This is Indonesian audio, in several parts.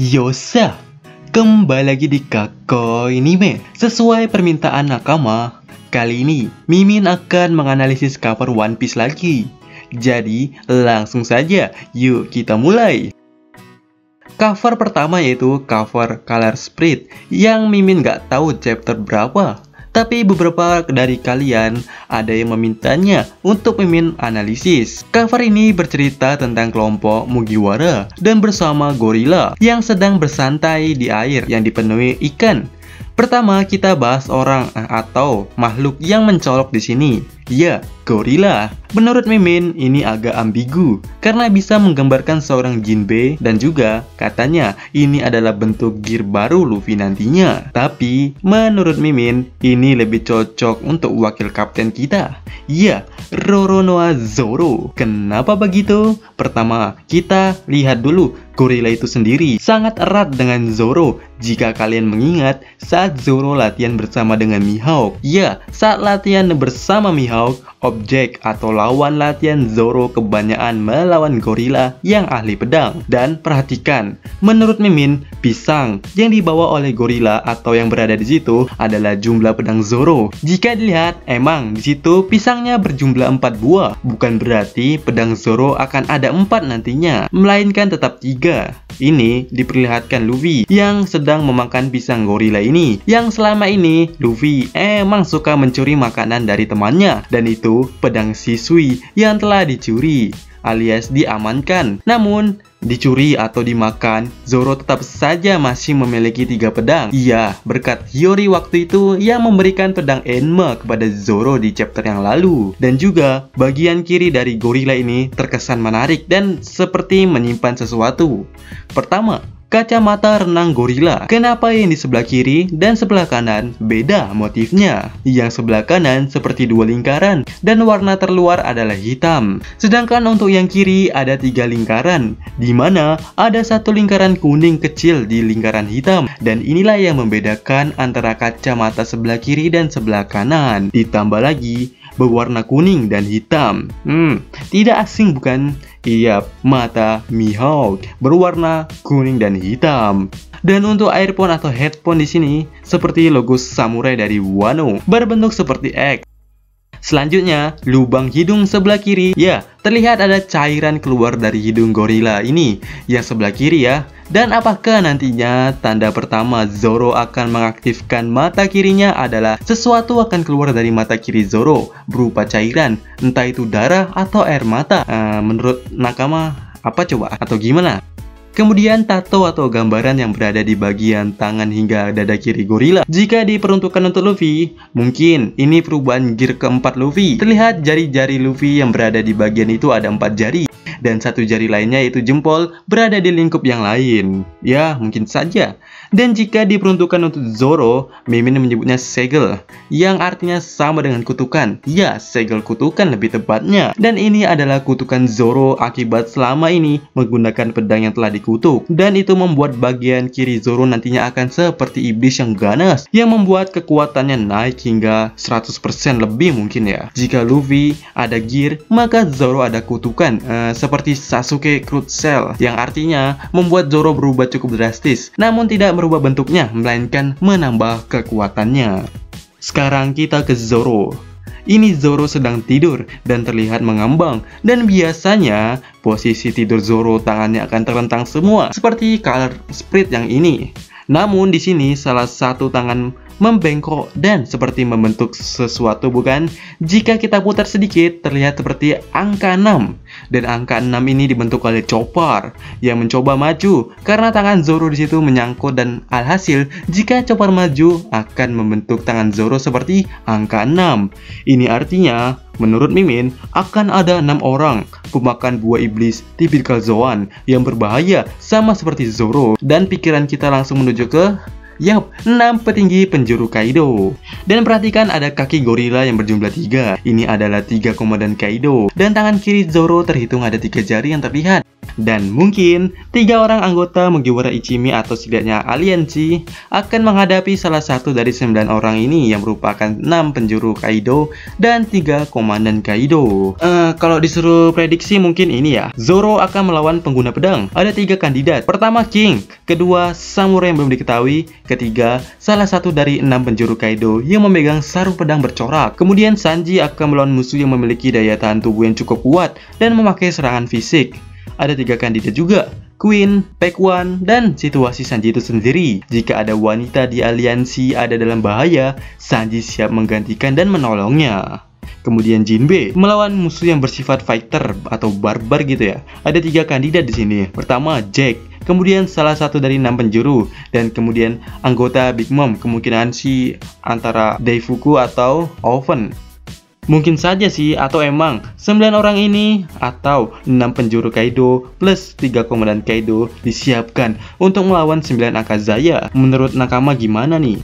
Yosa, kembali lagi di Kakoi Anime. Sesuai permintaan Nakama, kali ini Mimin akan menganalisis cover One Piece lagi. Jadi langsung saja, yuk kita mulai. Cover pertama yaitu cover Color Sprite, yang Mimin gak tahu chapter berapa. Tapi beberapa dari kalian ada yang memintanya untuk Mimin analisis. Cover ini bercerita tentang kelompok Mugiwara dan bersama gorila yang sedang bersantai di air yang dipenuhi ikan. Pertama kita bahas orang atau makhluk yang mencolok di sini. Ya, gorila. Menurut Mimin ini agak ambigu karena bisa menggambarkan seorang Jinbe dan juga katanya ini adalah bentuk gear baru Luffy nantinya. Tapi menurut Mimin ini lebih cocok untuk wakil kapten kita. Ya, Roronoa Zoro. Kenapa begitu? Pertama, kita lihat dulu gorila itu sendiri sangat erat dengan Zoro. Jika kalian mengingat saat Zoro latihan bersama dengan Mihawk. Ya, saat latihan bersama Mihawk, objek atau lawan latihan Zoro kebanyakan melawan gorila yang ahli pedang. Dan perhatikan, menurut Mimin, pisang yang dibawa oleh gorila atau yang berada di situ adalah jumlah pedang Zoro. Jika dilihat, emang di situ pisangnya berjumlah 4 buah. Bukan berarti pedang Zoro akan ada 4 nantinya, melainkan tetap 3. Ini diperlihatkan Luffy yang sedang memakan pisang gorila ini. Yang selama ini Luffy emang suka mencuri makanan dari temannya, dan itu pedang Shisui yang telah dicuri alias diamankan. Namun dicuri atau dimakan, Zoro tetap saja masih memiliki 3 pedang. Iya, berkat Hiyori waktu itu yang memberikan pedang Enma kepada Zoro di chapter yang lalu. Dan juga bagian kiri dari gorila ini terkesan menarik dan seperti menyimpan sesuatu. Pertama, kacamata renang gorila. Kenapa yang di sebelah kiri dan sebelah kanan beda motifnya? Yang sebelah kanan seperti 2 lingkaran dan warna terluar adalah hitam. Sedangkan untuk yang kiri ada 3 lingkaran, di mana ada 1 lingkaran kuning kecil di lingkaran hitam. Dan inilah yang membedakan antara kacamata sebelah kiri dan sebelah kanan. Ditambah lagi berwarna kuning dan hitam. Tidak asing bukan? Iya, mata Mihawk berwarna kuning dan hitam. Dan untuk earphone atau headphone di sini seperti logo samurai dari Wano, berbentuk seperti X. Selanjutnya, lubang hidung sebelah kiri. Ya, terlihat ada cairan keluar dari hidung gorila ini yang sebelah kiri ya. Dan apakah nantinya tanda pertama Zoro akan mengaktifkan mata kirinya adalah sesuatu akan keluar dari mata kiri Zoro berupa cairan, entah itu darah atau air mata? Menurut Nakama apa coba? Atau gimana? Kemudian tato atau gambaran yang berada di bagian tangan hingga dada kiri gorila. Jika diperuntukkan untuk Luffy, mungkin ini perubahan gear keempat Luffy. Terlihat jari-jari Luffy yang berada di bagian itu ada 4 jari. Dan 1 jari lainnya yaitu jempol berada di lingkup yang lain. Ya, mungkin saja. Dan jika diperuntukkan untuk Zoro, Mimin menyebutnya segel, yang artinya sama dengan kutukan. Ya, segel kutukan lebih tepatnya. Dan ini adalah kutukan Zoro akibat selama ini menggunakan pedang yang telah dikutuk. Dan itu membuat bagian kiri Zoro nantinya akan seperti iblis yang ganas, yang membuat kekuatannya naik hingga 100% lebih mungkin ya. Jika Luffy ada gear, maka Zoro ada kutukan, seperti Sasuke Crude Cell, yang artinya membuat Zoro berubah cukup drastis. Namun tidak merubah bentuknya, melainkan menambah kekuatannya. Sekarang kita ke Zoro. Ini Zoro sedang tidur dan terlihat mengambang. Dan biasanya posisi tidur Zoro tangannya akan terlentang semua seperti Color Sprite yang ini. Namun di sini salah satu tangan membengkok dan seperti membentuk sesuatu bukan? Jika kita putar sedikit terlihat seperti angka 6. Dan angka 6 ini dibentuk oleh Chopper yang mencoba maju karena tangan Zoro di situ menyangkut, dan alhasil jika Chopper maju akan membentuk tangan Zoro seperti angka 6. Ini artinya menurut Mimin akan ada 6 orang pemakan buah iblis tipikal Zoan yang berbahaya sama seperti Zoro. Dan pikiran kita langsung menuju ke 6 petinggi penjuru Kaido. Dan perhatikan ada kaki gorila yang berjumlah 3. Ini adalah 3 komandan Kaido. Dan tangan kiri Zoro terhitung ada 3 jari yang terlihat. Dan mungkin 3 orang anggota Mugiwara Ichimi atau setidaknya aliansi akan menghadapi salah satu dari 9 orang ini yang merupakan 6 penjuru Kaido dan 3 komandan Kaido. Kalau disuruh prediksi mungkin ini ya, Zoro akan melawan pengguna pedang. Ada 3 kandidat. Pertama King, kedua samurai yang belum diketahui, ketiga salah satu dari 6 penjuru Kaido yang memegang sarung pedang bercorak. Kemudian Sanji akan melawan musuh yang memiliki daya tahan tubuh yang cukup kuat dan memakai serangan fisik. Ada 3 kandidat juga, Queen, Paekuan, dan situasi Sanji itu sendiri. Jika ada wanita di aliansi ada dalam bahaya, Sanji siap menggantikan dan menolongnya. Kemudian Jinbe melawan musuh yang bersifat fighter atau barbar gitu ya. Ada 3 kandidat di sini. Pertama Jack, kemudian salah satu dari 6 penjuru, dan kemudian anggota Big Mom, kemungkinan si antara Daifuku atau Oven. Mungkin saja sih, atau emang 9 orang ini atau 6 penjuru Kaido plus 3 komandan Kaido disiapkan untuk melawan 9 Akazaya. Menurut Nakama gimana nih?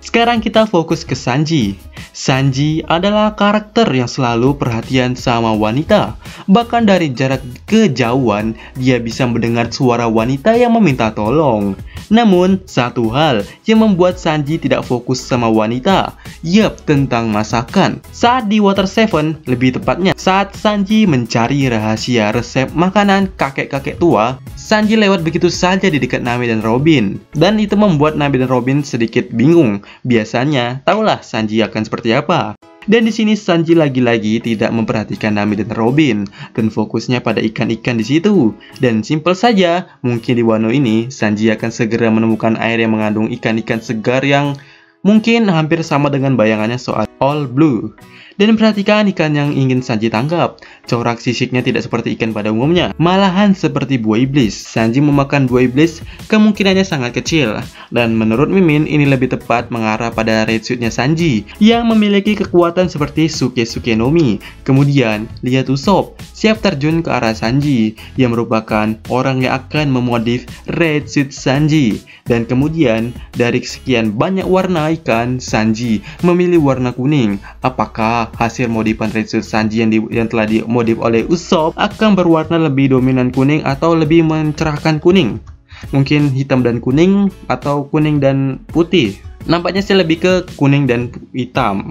Sekarang kita fokus ke Sanji. Sanji adalah karakter yang selalu perhatian sama wanita. Bahkan dari jarak kejauhan, dia bisa mendengar suara wanita yang meminta tolong. Namun, satu hal yang membuat Sanji tidak fokus sama wanita, yap, tentang masakan. Saat di Water 7, lebih tepatnya saat Sanji mencari rahasia resep makanan kakek-kakek tua, Sanji lewat begitu saja di dekat Nami dan Robin. Dan itu membuat Nami dan Robin sedikit bingung. Biasanya, tahulah Sanji akan seperti apa. Dan di sini Sanji lagi-lagi tidak memperhatikan Nami dan Robin dan fokusnya pada ikan-ikan di situ. Dan simpel saja, mungkin di Wano ini Sanji akan segera menemukan air yang mengandung ikan-ikan segar yang mungkin hampir sama dengan bayangannya soal All Blue. Dan perhatikan ikan yang ingin Sanji tangkap. Corak sisiknya tidak seperti ikan pada umumnya, malahan seperti buah iblis. Sanji memakan buah iblis kemungkinannya sangat kecil. Dan menurut Mimin, ini lebih tepat mengarah pada red suitnya Sanji yang memiliki kekuatan seperti Suke no Mi. Kemudian, lihat Usopp siap terjun ke arah Sanji yang merupakan orang yang akan memodif red suit Sanji. Dan kemudian, dari sekian banyak warna ikan, Sanji memilih warna kuning. Apakah hasil modifan red suit Sanji yang telah dimodif oleh Usopp akan berwarna lebih dominan kuning atau lebih mencerahkan kuning? Mungkin hitam dan kuning atau kuning dan putih. Nampaknya sih lebih ke kuning dan hitam.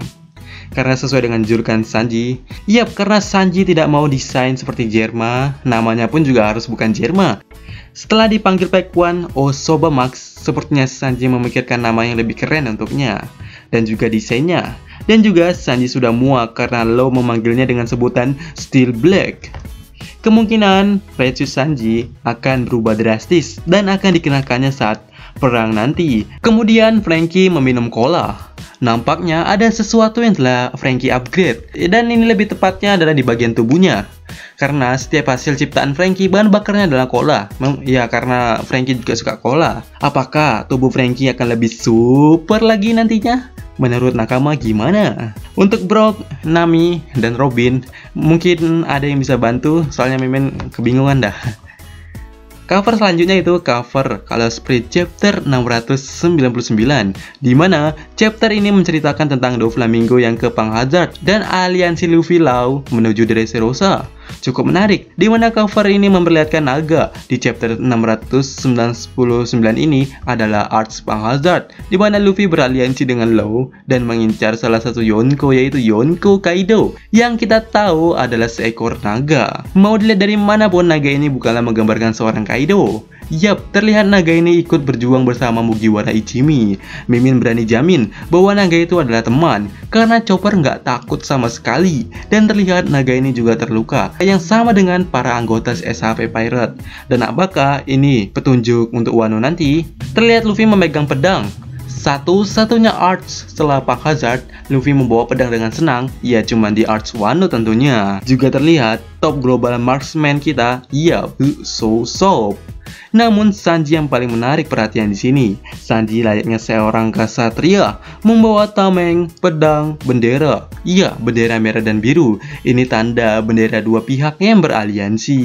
Karena sesuai dengan julukan Sanji. Yap, karena Sanji tidak mau desain seperti Jerma, namanya pun juga harus bukan Jerma. Setelah dipanggil Paekuan Osoba Max, sepertinya Sanji memikirkan nama yang lebih keren untuknya. Dan juga desainnya. Dan juga Sanji sudah muak karena Law memanggilnya dengan sebutan Steel Black. Kemungkinan red suit Sanji akan berubah drastis dan akan dikenakannya saat perang nanti. Kemudian Franky meminum cola. Nampaknya ada sesuatu yang telah Franky upgrade, dan ini lebih tepatnya adalah di bagian tubuhnya. Karena setiap hasil ciptaan Franky bahan bakarnya adalah cola. Ya, karena Franky juga suka cola. Apakah tubuh Franky akan lebih super lagi nantinya? Menurut Nakama gimana? Untuk Brock, Nami, dan Robin, mungkin ada yang bisa bantu, soalnya Mimin kebingungan dah. Cover selanjutnya itu cover Color Spread chapter 699, di mana chapter ini menceritakan tentang Doflamingo yang ke Pang Hazard dan aliansi Luffy Law menuju Dressrosa. Cukup menarik, di mana cover ini memperlihatkan naga. Di chapter 699 ini adalah Arts Pang Hazard, di mana Luffy beraliansi dengan Law dan mengincar salah satu Yonko, yaitu Yonko Kaido, yang kita tahu adalah seekor naga. Mau dilihat dari mana pun, naga ini bukanlah menggambarkan seorang Kaido. Yap, terlihat naga ini ikut berjuang bersama Mugiwara Ichimi. Mimin berani jamin bahwa naga itu adalah teman, karena Chopper nggak takut sama sekali. Dan terlihat naga ini juga terluka, yang sama dengan para anggota SHP Pirate. Dan apakah ini petunjuk untuk Wano nanti? Terlihat Luffy memegang pedang. Satu-satunya arts setelah Pang Hazard, Luffy membawa pedang dengan senang, ya cuman di arts Wano tentunya. Juga terlihat top global marksman kita, ya Usopp. Namun Sanji yang paling menarik perhatian di sini. Sanji layaknya seorang ksatria, membawa tameng, pedang, bendera. Iya, bendera merah dan biru. Ini tanda bendera dua pihak yang beraliansi.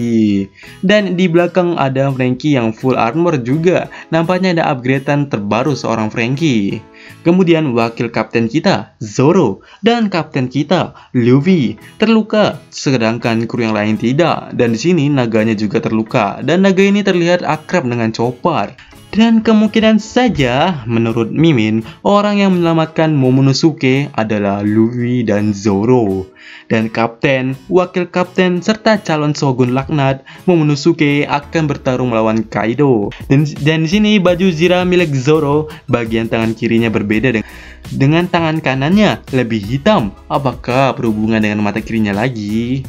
Dan di belakang ada Franky yang full armor juga. Nampaknya ada upgradean terbaru seorang Franky. Kemudian wakil kapten kita, Zoro, dan kapten kita, Luffy, terluka, sedangkan kru yang lain tidak. Dan di sini naganya juga terluka, dan naga ini terlihat akrab dengan Chopper. Dan kemungkinan saja, menurut Mimin, orang yang menyelamatkan Momonosuke adalah Luffy dan Zoro. Dan kapten, wakil kapten, serta calon shogun laknat Momonosuke akan bertarung melawan Kaido. Dan di sini baju Zira milik Zoro, bagian tangan kirinya berbeda dengan tangan kanannya lebih hitam. Apakah berhubungan dengan mata kirinya lagi?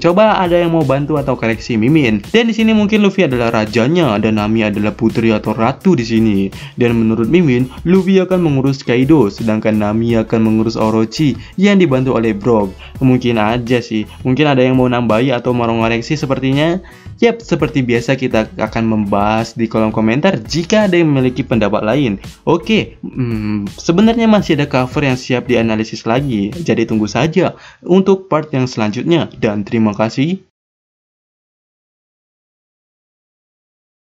Coba ada yang mau bantu atau koreksi Mimin. Dan di sini mungkin Luffy adalah rajanya dan Nami adalah putri atau ratu di sini. Dan menurut Mimin, Luffy akan mengurus Kaido, sedangkan Nami akan mengurus Orochi yang dibantu oleh Brook. Mungkin aja sih. Mungkin ada yang mau nambahi atau mau koreksi sepertinya. Yap, seperti biasa kita akan membahas di kolom komentar jika ada yang memiliki pendapat lain. Oke, sebenarnya masih ada cover yang siap dianalisis lagi. Jadi tunggu saja untuk part yang selanjutnya. Dan terima kasih.